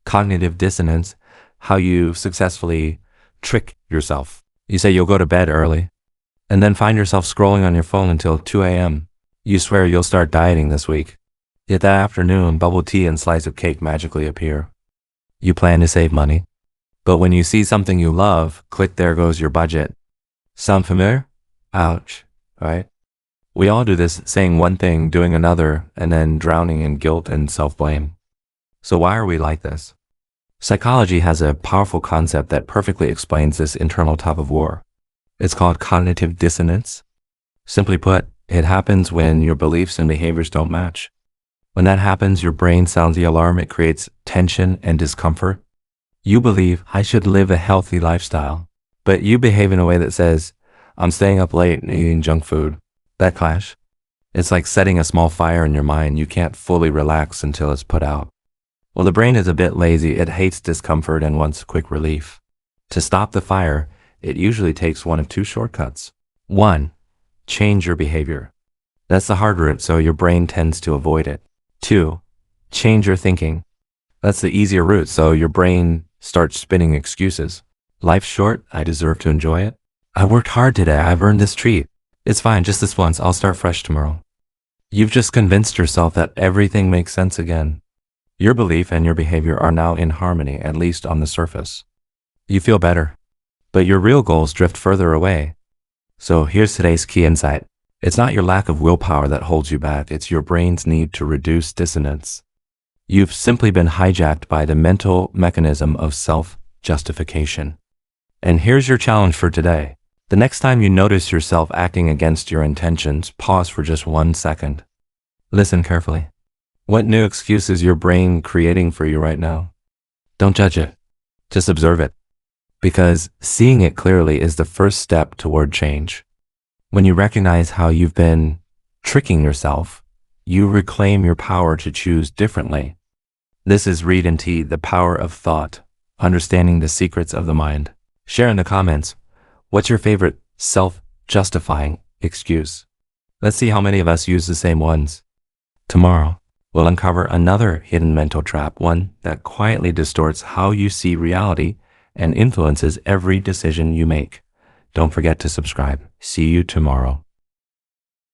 Cognitive dissonance, how you successfully trick yourself. You say you'll go to bed early, and then find yourself scrolling on your phone until 2 a.m. You swear you'll start dieting this week. Yet that afternoon, bubble tea and slice of cake magically appear. You plan to save money, but when you see something you love, click, there goes your budget. Sound familiar? Ouch, right? We all do this, saying one thing, doing another, and then drowning in guilt and self-blame. So why are we like this? Psychology has a powerful concept that perfectly explains this internal tug of war. It's called cognitive dissonance. Simply put, it happens when your beliefs and behaviors don't match. When that happens, your brain sounds the alarm. It creates tension and discomfort. You believe, I should live a healthy lifestyle, but you behave in a way that says, I'm staying up late and eating junk food. That clash? It's like setting a small fire in your mind. You can't fully relax until it's put out. Well, the brain is a bit lazy. It hates discomfort and wants quick relief. To stop the fire, it usually takes one of two shortcuts. 1. Change your behavior. That's the hard route, so your brain tends to avoid it. 2. Change your thinking. That's the easier route, so your brain starts spinning excuses. Life's short. I deserve to enjoy it. I worked hard today. I've earned this treat. It's fine, just this once. I'll start fresh tomorrow. You've just convinced yourself that everything makes sense again. Your belief and your behavior are now in harmony, at least on the surface. You feel better, but your real goals drift further away. So here's today's key insight. It's not your lack of willpower that holds you back. It's your brain's need to reduce dissonance. You've simply been hijacked by the mental mechanism of self-justification. And here's your challenge for today. The next time you notice yourself acting against your intentions, pause for just 1 second. Listen carefully. What new excuse is your brain creating for you right now? Don't judge it. Just observe it. Because seeing it clearly is the first step toward change. When you recognize how you've been tricking yourself, you reclaim your power to choose differently. This is Read&Tea, the power of thought, understanding the secrets of the mind. Share in the comments, what's your favorite self-justifying excuse? Let's see how many of us use the same ones. Tomorrow, we'll uncover another hidden mental trap, one that quietly distorts how you see reality and influences every decision you make. Don't forget to subscribe. See you tomorrow.